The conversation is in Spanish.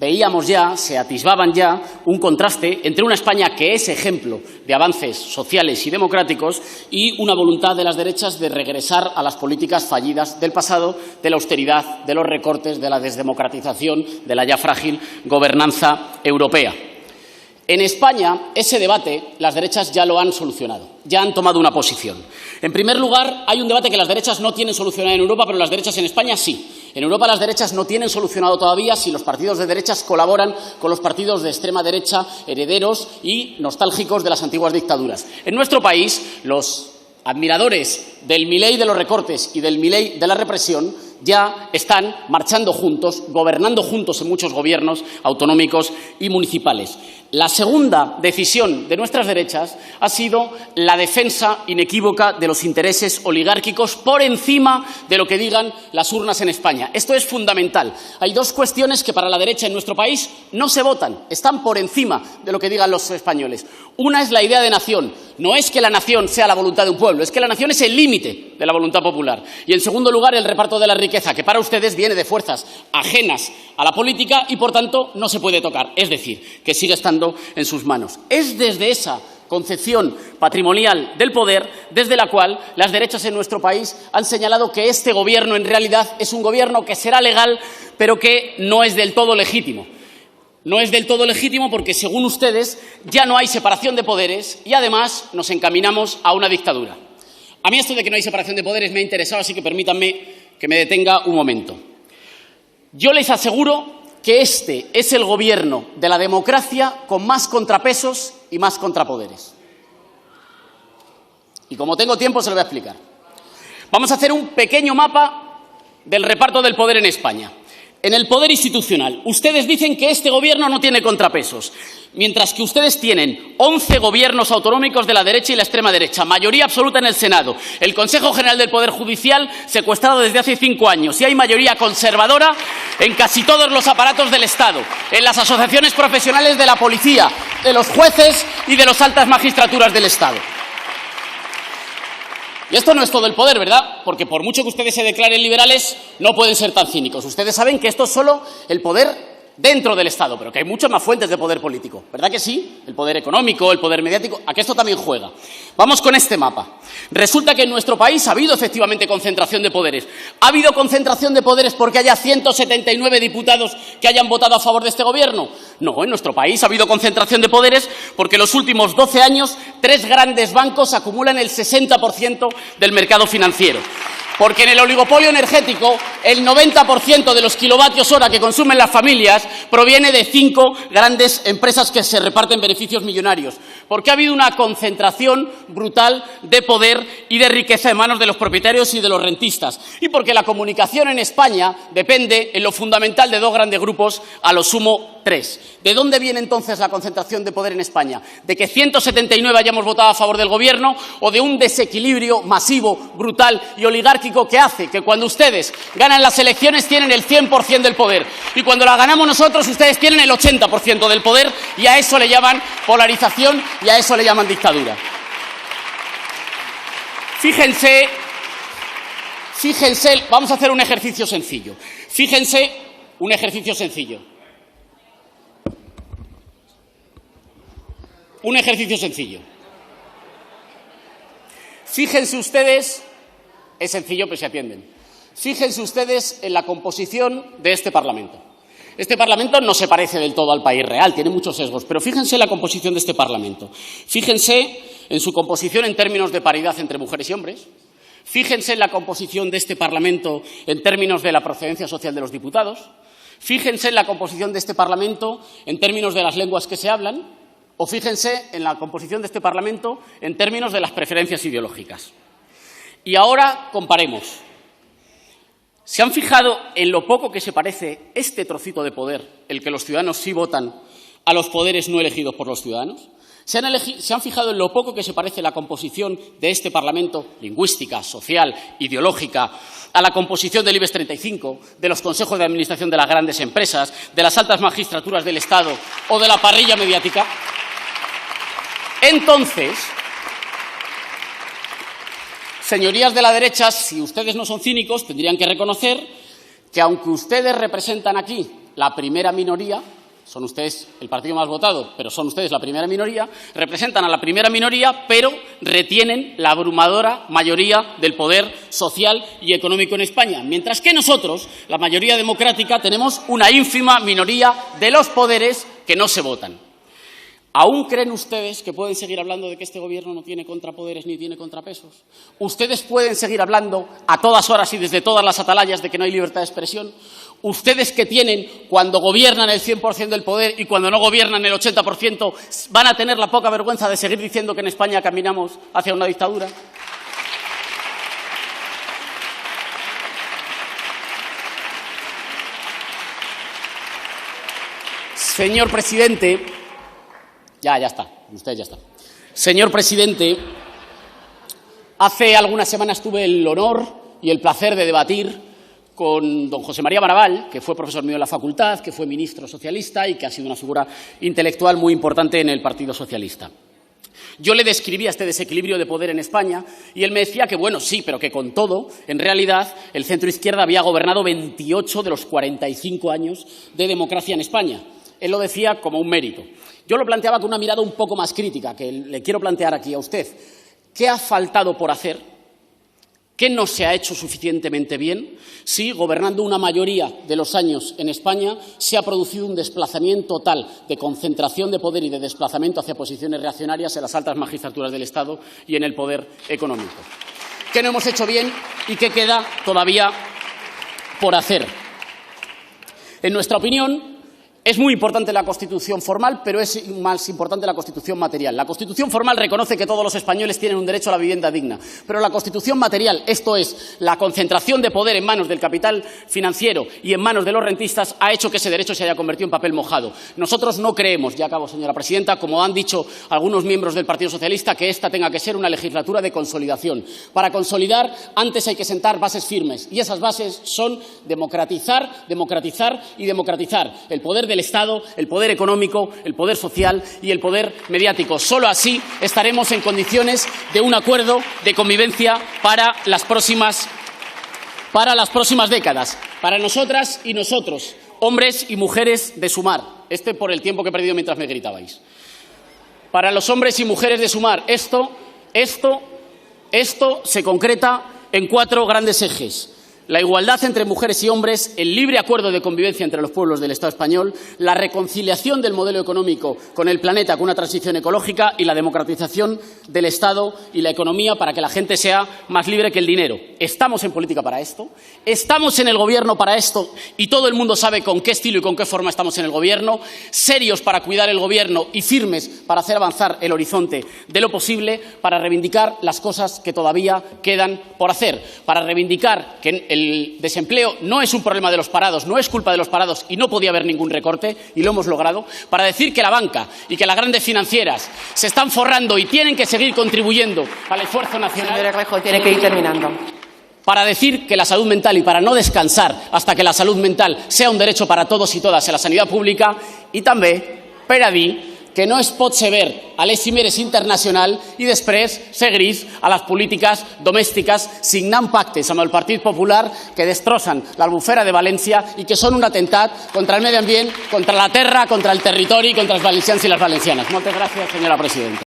veíamos ya, se atisbaban ya, un contraste entre una España que es ejemplo de avances sociales y democráticos y una voluntad de las derechas de regresar a las políticas fallidas del pasado, de la austeridad, de los recortes, de la desdemocratización, de la ya frágil gobernanza europea. En España, ese debate, las derechas ya lo han solucionado, ya han tomado una posición. En primer lugar, hay un debate que las derechas no tienen solucionado en Europa, pero las derechas en España sí. En Europa las derechas no tienen solucionado todavía si los partidos de derechas colaboran con los partidos de extrema derecha, herederos y nostálgicos de las antiguas dictaduras. En nuestro país, los admiradores del Milei de los recortes y del Milei de la represión ya están marchando juntos, gobernando juntos en muchos gobiernos autonómicos y municipales. La segunda decisión de nuestras derechas ha sido la defensa inequívoca de los intereses oligárquicos por encima de lo que digan las urnas en España. Esto es fundamental. Hay dos cuestiones que para la derecha en nuestro país no se votan, están por encima de lo que digan los españoles. Una es la idea de nación. No es que la nación sea la voluntad de un pueblo, es que la nación es el límite de la voluntad popular. Y, en segundo lugar, el reparto de la riqueza, que para ustedes viene de fuerzas ajenas a la política y, por tanto, no se puede tocar. Es decir, que sigue estando en sus manos. Es desde esa concepción patrimonial del poder desde la cual las derechas en nuestro país han señalado que este gobierno en realidad es un gobierno que será legal, pero que no es del todo legítimo. No es del todo legítimo porque, según ustedes, ya no hay separación de poderes y, además, nos encaminamos a una dictadura. A mí esto de que no hay separación de poderes me ha interesado, así que permítanme que me detenga un momento. Yo les aseguro que este es el gobierno de la democracia con más contrapesos y más contrapoderes. Y como tengo tiempo, se lo voy a explicar. Vamos a hacer un pequeño mapa del reparto del poder en España. En el poder institucional, ustedes dicen que este gobierno no tiene contrapesos, mientras que ustedes tienen 11 gobiernos autonómicos de la derecha y la extrema derecha, mayoría absoluta en el Senado, el Consejo General del Poder Judicial secuestrado desde hace 5 años y hay mayoría conservadora en casi todos los aparatos del Estado, en las asociaciones profesionales de la policía, de los jueces y de las altas magistraturas del Estado. Y esto no es todo el poder, ¿verdad? Porque por mucho que ustedes se declaren liberales, no pueden ser tan cínicos. Ustedes saben que esto es solo el poder dentro del Estado, pero que hay muchas más fuentes de poder político. ¿Verdad que sí? El poder económico, el poder mediático, a que esto también juega. Vamos con este mapa. Resulta que en nuestro país ha habido efectivamente concentración de poderes. ¿Ha habido concentración de poderes porque haya 179 diputados que hayan votado a favor de este gobierno? No, en nuestro país ha habido concentración de poderes porque en los últimos 12 años 3 grandes bancos acumulan el 60% del mercado financiero. Porque en el oligopolio energético el 90% de los kilovatios hora que consumen las familias proviene de 5 grandes empresas que se reparten beneficios millonarios. Porque ha habido una concentración brutal de poder y de riqueza en manos de los propietarios y de los rentistas. Y porque la comunicación en España depende en lo fundamental de 2 grandes grupos, a lo sumo 3. ¿De dónde viene entonces la concentración de poder en España? ¿De que 179 hayamos votado a favor del gobierno o de un desequilibrio masivo, brutal y oligárquico que hace que cuando ustedes ganan las elecciones tienen el 100% del poder y cuando la ganamos nosotros ustedes tienen el 80% del poder y a eso le llaman polarización y a eso le llaman dictadura? Fíjense, vamos a hacer un ejercicio sencillo. Fíjense, un ejercicio sencillo. Un ejercicio sencillo. Fíjense ustedes, es sencillo pero se atienden. Fíjense ustedes en la composición de este Parlamento. Este Parlamento no se parece del todo al país real, tiene muchos sesgos, pero fíjense en la composición de este Parlamento. Fíjense en su composición en términos de paridad entre mujeres y hombres. Fíjense en la composición de este Parlamento en términos de la procedencia social de los diputados. Fíjense en la composición de este Parlamento en términos de las lenguas que se hablan. O fíjense en la composición de este Parlamento en términos de las preferencias ideológicas. Y ahora comparemos. ¿Se han fijado en lo poco que se parece este trocito de poder, el que los ciudadanos sí votan, a los poderes no elegidos por los ciudadanos? ¿Se han fijado en lo poco que se parece la composición de este Parlamento, lingüística, social, ideológica, a la composición del IBEX 35, de los consejos de administración de las grandes empresas, de las altas magistraturas del Estado o de la parrilla mediática? Entonces, señorías de la derecha, si ustedes no son cínicos, tendrían que reconocer que aunque ustedes representan aquí la primera minoría, son ustedes el partido más votado, pero son ustedes la primera minoría, representan a la primera minoría, pero retienen la abrumadora mayoría del poder social y económico en España, mientras que nosotros, la mayoría democrática, tenemos una ínfima minoría de los poderes que no se votan. ¿Aún creen ustedes que pueden seguir hablando de que este Gobierno no tiene contrapoderes ni tiene contrapesos? ¿Ustedes pueden seguir hablando a todas horas y desde todas las atalayas de que no hay libertad de expresión? ¿Ustedes que tienen, cuando gobiernan el 100% del poder y cuando no gobiernan el 80%, van a tener la poca vergüenza de seguir diciendo que en España caminamos hacia una dictadura? Señor presidente, ya está, usted ya está. Señor presidente, hace algunas semanas tuve el honor y el placer de debatir con don José María Marabal, que fue profesor mío en la facultad, que fue ministro socialista y que ha sido una figura intelectual muy importante en el Partido Socialista. Yo le describía este desequilibrio de poder en España y él me decía que, bueno, sí, pero que con todo, en realidad, el centro-izquierda había gobernado 28 de los 45 años de democracia en España. Él lo decía como un mérito. Yo lo planteaba con una mirada un poco más crítica, que le quiero plantear aquí a usted. ¿Qué ha faltado por hacer? ¿Qué no se ha hecho suficientemente bien si, gobernando una mayoría de los años en España, se ha producido un desplazamiento tal de concentración de poder y de desplazamiento hacia posiciones reaccionarias en las altas magistraturas del Estado y en el poder económico? ¿Qué no hemos hecho bien y qué queda todavía por hacer? En nuestra opinión, es muy importante la Constitución formal, pero es más importante la Constitución material. La Constitución formal reconoce que todos los españoles tienen un derecho a la vivienda digna, pero la Constitución material, esto es, la concentración de poder en manos del capital financiero y en manos de los rentistas, ha hecho que ese derecho se haya convertido en papel mojado. Nosotros no creemos, ya acabo, señora presidenta, como han dicho algunos miembros del Partido Socialista, que esta tenga que ser una legislatura de consolidación. Para consolidar, antes hay que sentar bases firmes, y esas bases son democratizar, democratizar y democratizar el poder del Estado, el poder económico, el poder social y el poder mediático. Solo así estaremos en condiciones de un acuerdo de convivencia para las próximas décadas. Para nosotras y nosotros, hombres y mujeres de Sumar. Por el tiempo que he perdido mientras me gritabais. Para los hombres y mujeres de Sumar, esto se concreta en 4 grandes ejes. La igualdad entre mujeres y hombres, el libre acuerdo de convivencia entre los pueblos del Estado español, la reconciliación del modelo económico con el planeta con una transición ecológica y la democratización del Estado y la economía para que la gente sea más libre que el dinero. ¿Estamos en política para esto? ¿Estamos en el Gobierno para esto? Y todo el mundo sabe con qué estilo y con qué forma estamos en el Gobierno, serios para cuidar el Gobierno y firmes para hacer avanzar el horizonte de lo posible, para reivindicar las cosas que todavía quedan por hacer, para reivindicar que el desempleo no es un problema de los parados, no es culpa de los parados y no podía haber ningún recorte, y lo hemos logrado, para decir que la banca y que las grandes financieras se están forrando y tienen que seguir contribuyendo al esfuerzo nacional. Señor Errejón, tiene que ir terminando. Para decir que la salud mental y para no descansar hasta que la salud mental sea un derecho para todos y todas en la sanidad pública, y també per a dir que no es pot sever a les cimeres internacional i després ser gris a les polítiques domèstiques signant pactes amb el Partit Popular que destrossen l'Albufera de València i que són un atemptat contra el medi ambient, contra la terra, contra el territori, contra els valencians i les valencianes. Moltes gràcies, senyora presidenta.